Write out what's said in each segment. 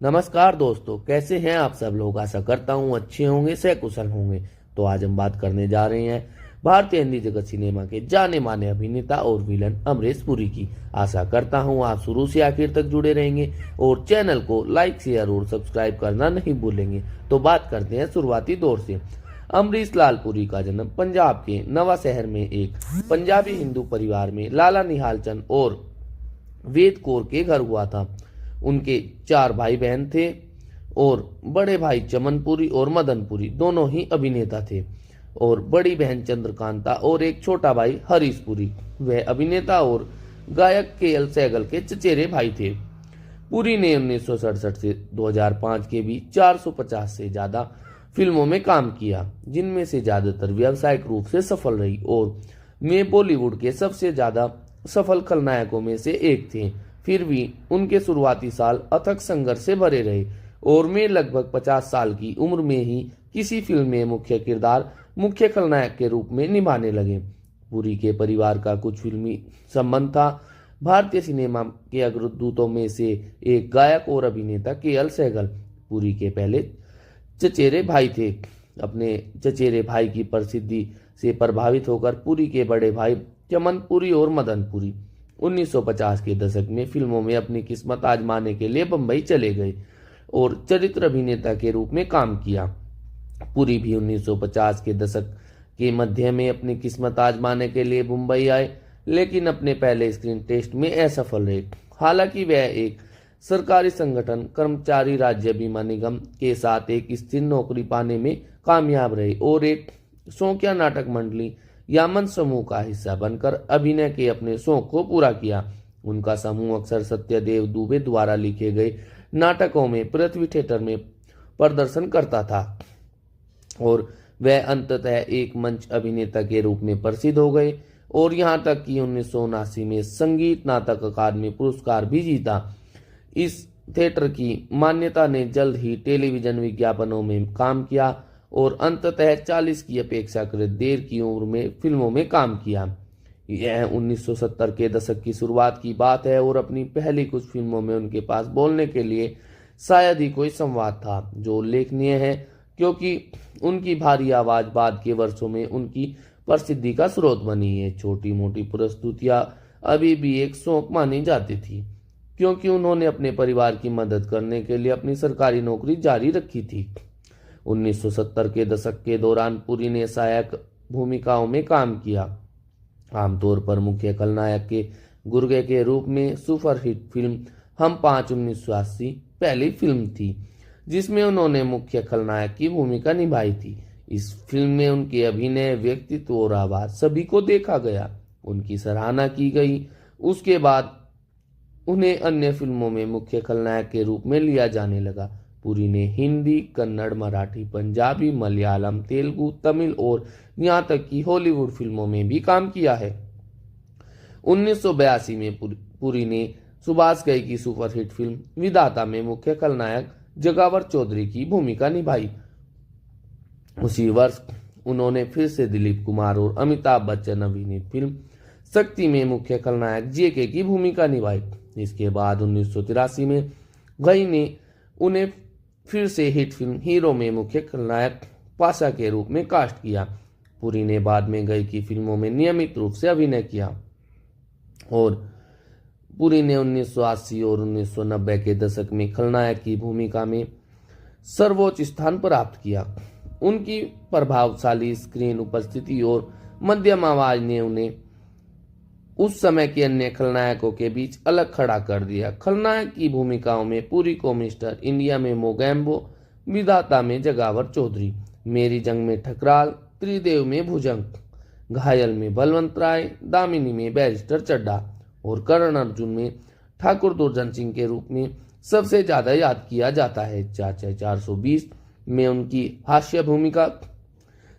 नमस्कार दोस्तों, कैसे हैं आप सब लोग। आशा करता हूं अच्छे होंगे, सकुशल होंगे। तो आज हम बात करने जा रहे हैं भारतीय हिंदी जगत सिनेमा के जाने माने अभिनेता और विलन अमरीश पुरी की। आशा करता हूं आप शुरू से आखिर तक जुड़े रहेंगे और चैनल को लाइक, शेयर और सब्सक्राइब करना नहीं भूलेंगे। तो बात करते हैं शुरुआती दौर से। अमरीश लाल पुरी का जन्म पंजाब के नवा शहर में एक पंजाबी हिंदू परिवार में लाला निहाल चंद और वेद कौर के घर हुआ था। उनके 4 भाई बहन थे और बड़े भाई चमनपुरी और मदनपुरी दोनों ही अभिनेता थे और बड़ी बहन चंद्रकांता और एक छोटा भाई हरीशपुरी वह अभिनेता और गायक के.एल. सहगल के चचेरे भाई थे। पुरी ने 1967 से 2005 के बीच 450 से ज्यादा फिल्मों में काम किया, जिनमें से ज्यादातर व्यावसायिक रूप से सफल रही और वे बॉलीवुड के सबसे ज्यादा सफल खलनायकों में से एक थे। फिर भी उनके शुरुआती साल अथक संघर्ष से भरे रहे और वे लगभग 50 साल की उम्र में ही किसी फिल्म में मुख्य किरदार मुख्य खलनायक के रूप में निभाने लगे। पुरी के परिवार का कुछ फिल्मी संबंध था। भारतीय सिनेमा के अग्रदूतों में से एक गायक और अभिनेता के.एल. सहगल पुरी के पहले चचेरे भाई थे। अपने चचेरे भाई की प्रसिद्धि से प्रभावित होकर पुरी के बड़े भाई चमनपुरी और मदनपुरी 1950 के दशक में फिल्मों में अपनी किस्मत आजमाने के लिए बंबई चले गए और चरित्र अभिनेता के रूप में काम किया। पुरी भी 1950 के दशक के मध्य में अपनी किस्मत आजमाने के लिए मुंबई आए, लेकिन अपने पहले स्क्रीन टेस्ट में असफल रहे। हालांकि वह एक सरकारी संगठन कर्मचारी राज्य बीमा निगम के साथ एक स्थिर नौकरी पाने में कामयाब रहे और एक शौकिया नाटक मंडली या मंच समूह का हिस्सा बनकर अभिनय के अपने शौक को पूरा किया। उनका समूह अक्सर सत्यदेव दुबे द्वारा लिखे गए नाटकों में पृथ्वी थिएटर में प्रदर्शन करता था और वह अंततः एक मंच अभिनेता के रूप में प्रसिद्ध हो गए और यहां तक कि 1979 में संगीत नाटक अकादमी पुरस्कार भी जीता। इस थिएटर की मान्यता ने जल्द ही टेलीविजन विज्ञापनों में काम किया और अंततः 40 की अपेक्षाकृत देर की उम्र में फिल्मों में काम किया। यह 1970 के दशक की शुरुआत की बात है और अपनी पहली कुछ फिल्मों में उनके पास बोलने के लिए शायद ही कोई संवाद था, जो उल्लेखनीय है क्योंकि उनकी भारी आवाज बाद के वर्षों में उनकी प्रसिद्धि का स्रोत बनी है। छोटी मोटी प्रस्तुतियां अभी भी एक शौक मानी जाती थी क्योंकि उन्होंने अपने परिवार की मदद करने के लिए अपनी सरकारी नौकरी जारी रखी थी। 1970 के दशक के दौरान पुरी ने सहायक भूमिकाओं में काम किया, आमतौर पर मुख्य खलनायक के गुर्गे के रूप में। सुपरहिट फिल्म हम 5 1980 पहली फिल्म थी जिसमें उन्होंने मुख्य खलनायक की भूमिका निभाई थी। इस फिल्म में उनके अभिनय, व्यक्तित्व और आवाज सभी को देखा गया, उनकी सराहना की गई। उसके बाद उन्हें अन्य फिल्मों में मुख्य खलनायक के रूप में लिया जाने लगा। पुरी ने हिंदी, कन्नड़, मराठी, पंजाबी, मलयालम, तेलुगु, तमिल और यहां तक कि हॉलीवुड फिल्मों में भी काम किया है। 1982 में पुरी ने सुभाष घई की सुपरहिट फिल्म विधाता में मुख्य खलनायक जगावर चौधरी की भूमिका निभाई। उसी वर्ष उन्होंने फिर से दिलीप कुमार और अमिताभ बच्चन अभिनीत फिल्म शक्ति में मुख्य खलनायक जे.के. की भूमिका निभाई। इसके बाद 1983 में घई ने उन्हें फिर से हिट फिल्म हीरो में मुख्य खलनायक पाशा के रूप में कास्ट किया। पुरी ने बाद में घई की फिल्मों में नियमित रूप से अभिनय किया और पुरी ने 1980 और 1990 के दशक में खलनायक की भूमिका में सर्वोच्च स्थान प्राप्त किया। उनकी प्रभावशाली स्क्रीन उपस्थिति और मध्यम आवाज ने उन्हें उस समय के अन्य खलनायकों के बीच अलग खड़ा कर दिया। खलनायक की भूमिकाओं में पुरी को मिस्टर इंडिया में मोगैम्बो, विधाता में जगावर चौधरी, मेरी जंग में ठकराल, त्रिदेव में भुजंग, घायल में बलवंत राय, दामिनी में बैरिस्टर चड्ढा और करण अर्जुन में ठाकुर दुर्जन सिंह के रूप में सबसे ज्यादा याद किया जाता है। चाचा 420 में उनकी हास्य भूमिका,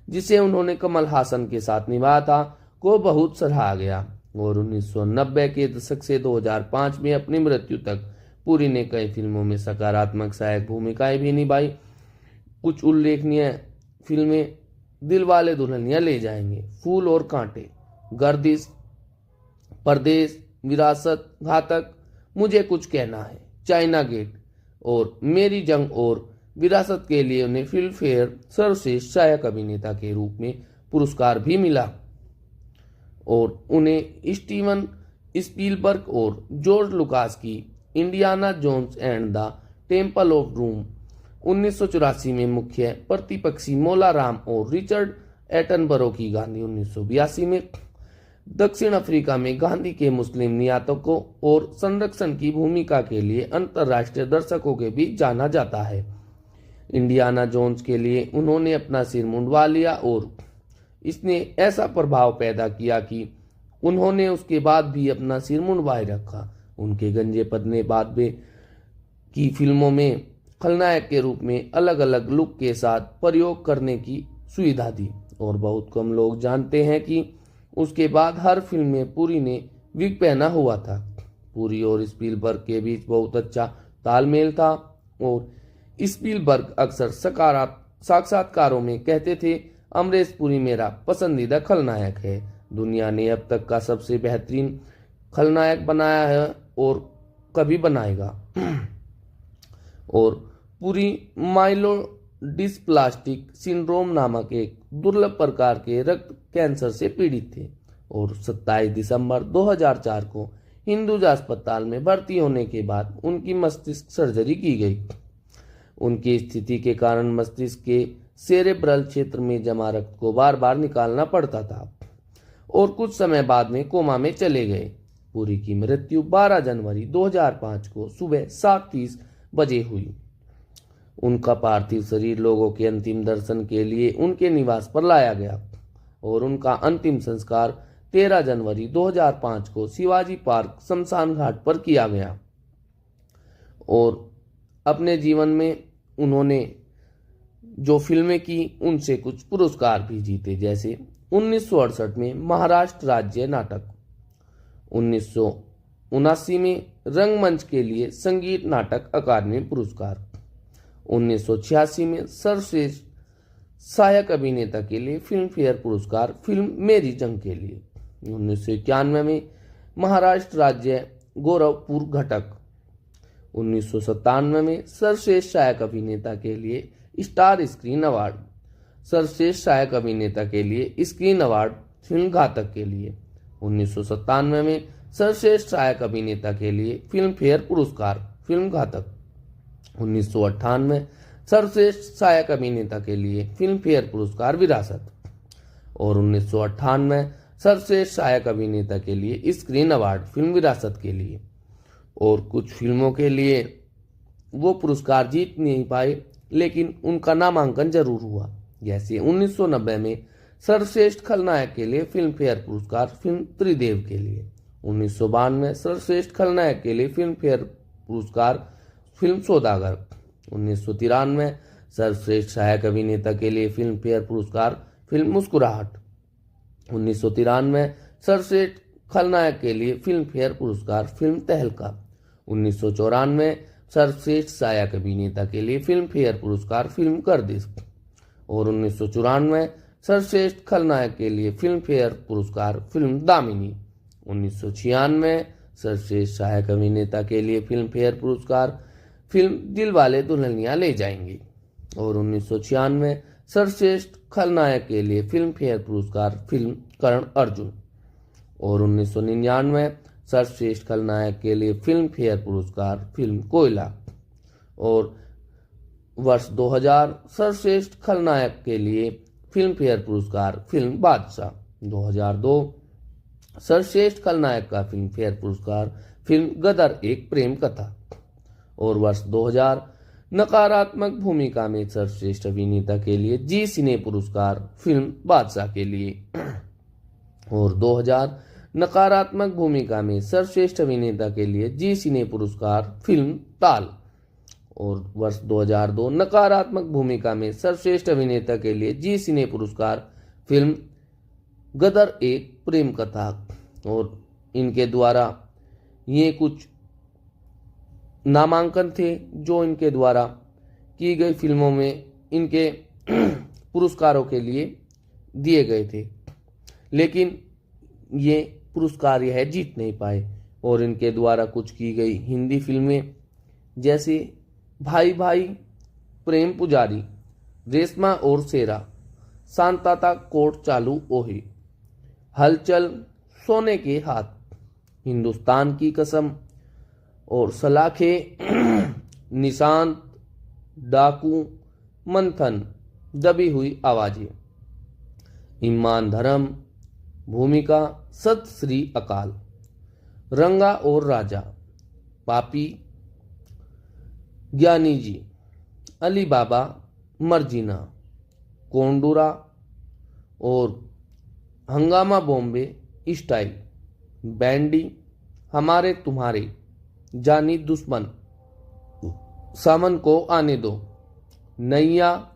जिसे उन्होंने कमल हासन के साथ निभाया था, को बहुत सराहा गया और 1990 के दशक से 2005 में अपनी मृत्यु तक पुरी ने कई फिल्मों में सकारात्मक सहायक भूमिकाएं भी निभाई। कुछ उल्लेखनीय फिल्में दिलवाले दुल्हनिया ले जाएंगे, फूल और कांटे, गर्दिश, परदेश, विरासत, घातक, मुझे कुछ कहना है, चाइना गेट और मेरी जंग और विरासत के लिए उन्हें फिल्म फेयर सर्वश्रेष्ठ सहायक अभिनेता के रूप में पुरस्कार भी मिला और उन्हें स्टीवन स्पीलबर्ग और जॉर्ज लुकास की Indiana Jones and the Temple of Doom 1984 में मुख्य प्रतिपक्षी मोला राम और रिचर्ड एटनबरो की गांधी 1982 में दक्षिण अफ्रीका में गांधी के मुस्लिम नियातकों और संरक्षण की भूमिका के लिए अंतर्राष्ट्रीय दर्शकों के बीच जाना जाता है। इंडियाना जोन्स के लिए उन्होंने अपना सिर मुंडवा लिया और इसने ऐसा प्रभाव पैदा किया कि उन्होंने उसके बाद भी अपना सिर मुंडवाए रखा। उनके गंजे पतले बादबे की फिल्मों में खलनायक के रूप में अलग अलग लुक के साथ प्रयोग करने की सुविधा दी और बहुत कम लोग जानते हैं कि उसके बाद हर फिल्म में पुरी ने विग पहना हुआ था। पुरी और स्पीलबर्ग के बीच बहुत अच्छा तालमेल था और स्पीलबर्ग अक्सर साक्षात्कारों में कहते थे, अमरीश पुरी मेरा पसंदीदा खलनायक है, दुनिया ने अब तक का सबसे बेहतरीन खलनायक बनाया है और कभी बनाएगा। और पुरी माइलोडिस्प्लास्टिक सिंड्रोम नामक एक दुर्लभ प्रकार के रक्त कैंसर से पीड़ित थे और 27 दिसंबर 2004 को हिंदूज अस्पताल में भर्ती होने के बाद उनकी मस्तिष्क सर्जरी की गई। उनकी स्थिति के कारण मस्तिष्क के सेरेब्रल क्षेत्र में जमा रक्त को बार बार निकालना पड़ता था और कुछ समय बाद में कोमा में चले गए। पुरी की मृत्यु 12 जनवरी 2005 को सुबह 7:30 बजे हुई। उनका पार्थिव शरीर लोगों के अंतिम दर्शन के लिए उनके निवास पर लाया गया और उनका अंतिम संस्कार 13 जनवरी 2005 को शिवाजी पार्क शमशान घाट पर किया गया। और अपने जीवन में उन्होंने जो फिल्में की उनसे कुछ पुरस्कार भी जीते, जैसे 1968 में महाराष्ट्र राज्य नाटक, 1979 में रंगमंच के लिए संगीत नाटक अकादमी पुरस्कार, 1986 में सर्वश्रेष्ठ सहायक अभिनेता के लिए फिल्म फेयर पुरस्कार फिल्म मेरी जंग के लिए, 1991 में महाराष्ट्र राज्य गोरखपुर घटक, 1997 में सर्वश्रेष्ठ सहायक अभिनेता के लिए स्टार स्क्रीन अवार्ड, सर्वश्रेष्ठ सहायक अभिनेता के लिए स्क्रीन अवार्ड फिल्म घातक के लिए, 1997 में सर्वश्रेष्ठ सहायक अभिनेता के लिए फिल्म फेयर पुरस्कार फिल्म घातक, 1998 सर्वश्रेष्ठ सहायक अभिनेता के लिए फिल्म फेयर पुरस्कार विरासत और 1998 सर्वश्रेष्ठ सहायक अभिनेता के लिए स्क्रीन अवार्ड फिल्म विरासत के लिए। और कुछ फिल्मों के लिए वो पुरस्कार जीत नहीं पाए लेकिन उनका नामांकन जरूर हुआ, जैसे 1990 में सर्वश्रेष्ठ खलनायक के लिए फिल्म फेयर पुरस्कार फिल्म त्रिदेव के लिए, 1992 में सर्वश्रेष्ठ खलनायक के लिए फिल्म फेयर पुरस्कार फिल्म सौदागर, 1993 में सर्वश्रेष्ठ सहायक अभिनेता के लिए फिल्म फेयर पुरस्कार फिल्म मुस्कुराहट, 1993 में सर्वश्रेष्ठ खलनायक के लिए फिल्म फेयर पुरस्कार फिल्म तहलका, 1994 में सर्वश्रेष्ठ सहायक अभिनेता के लिए फिल्म फेयर पुरस्कार फिल्म गर्दिश और 1994 में सर्वश्रेष्ठ खलनायक के लिए फिल्म फेयर पुरस्कार फिल्म दामिनी, 1996 में सर्वश्रेष्ठ सहायक अभिनेता के लिए फिल्म फेयर पुरस्कार फिल्म दिलवाले दुल्हनिया ले जाएंगे और 1996 में सर्वश्रेष्ठ खलनायक के लिए फिल्म फेयर पुरस्कार फिल्म कर्ण अर्जुन और 1999 में सर्वश्रेष्ठ खलनायक के लिए फिल्म फेयर पुरस्कार फिल्म कोयला और वर्ष 2000 सर्वश्रेष्ठ खलनायक के लिए फिल्म फेयर पुरस्कार फिल्म बादशाह, 2002 सर्वश्रेष्ठ खलनायक का फिल्म फेयर पुरस्कार फिल्म गदर एक प्रेम कथा और वर्ष 2000 नकारात्मक भूमिका में सर्वश्रेष्ठ अभिनेता के लिए जी सिने पुरस्कार फिल्म बादशाह के लिए और 2000 नकारात्मक भूमिका में सर्वश्रेष्ठ अभिनेता के लिए जी सिने पुरस्कार फिल्म ताल और वर्ष 2002 नकारात्मक भूमिका में सर्वश्रेष्ठ अभिनेता के लिए जी सिने पुरस्कार फिल्म गदर एक प्रेम कथा। और इनके द्वारा ये कुछ नामांकन थे जो इनके द्वारा की गई फिल्मों में इनके पुरस्कारों के लिए दिए गए थे, लेकिन ये पुरस्कार यह जीत नहीं पाए। और इनके द्वारा कुछ की गई हिंदी फिल्में जैसे भाई भाई, प्रेम पुजारी, रेशमा और सेरा, शांताता कोर्ट चालू ओही, हलचल, सोने के हाथ, हिंदुस्तान की कसम और सलाखे, निशांत, डाकू, मंथन, दबी हुई आवाजें, ईमान धर्म, भूमिका, सत श्री अकाल, रंगा और राजा, पापी, ज्ञानी जी, अली बाबा, मर्जीना, कोंडूरा और हंगामा बॉम्बे स्टाइल, बैंडी, हमारे तुम्हारे, जानी दुश्मन, सामन को आने दो, नैया,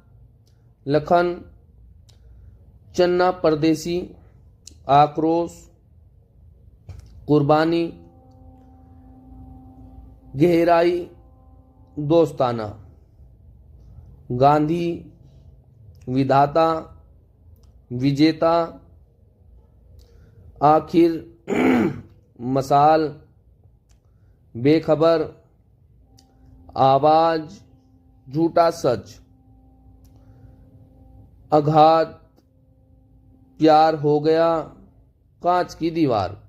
लखन, चन्ना परदेसी, आक्रोश, कुर्बानी, गहराई, दोस्ताना, गांधी, विधाता, विजेता, आखिर, मसाल, बेखबर, आवाज, झूठा सच, आघात, प्यार हो गया, कांच की दीवार,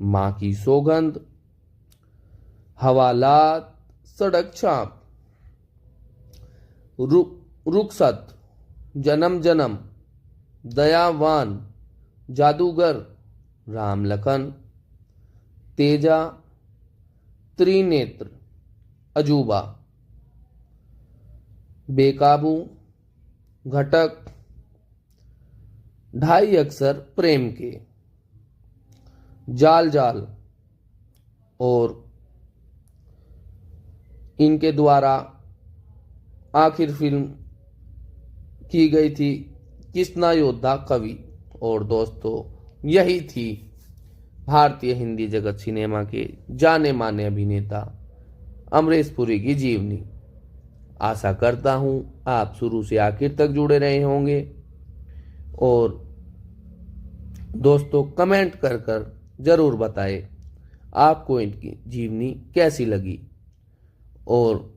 मां की सौगंध, हवालात, सड़क छाप, रुखसत, जन्म जन्म, दयावान, जादूगर, राम लखन, तेजा, त्रिनेत्र, अजूबा, बेकाबू, घटक, ढाई अक्षर प्रेम के, जाल जाल और इनके द्वारा आखिर फिल्म की गई थी किसना योद्धा कवि। और दोस्तों, यही थी भारतीय हिंदी जगत सिनेमा के जाने माने अभिनेता अमरीश पुरी की जीवनी। आशा करता हूं आप शुरू से आखिर तक जुड़े रहे होंगे। और दोस्तों, कमेंट कर जरूर बताएं आपको इनकी जीवनी कैसी लगी। और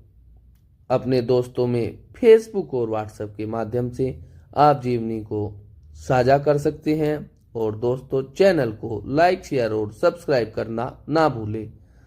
अपने दोस्तों में फेसबुक और व्हाट्सएप के माध्यम से आप जीवनी को साझा कर सकते हैं। और दोस्तों, चैनल को लाइक, शेयर और सब्सक्राइब करना ना भूलें।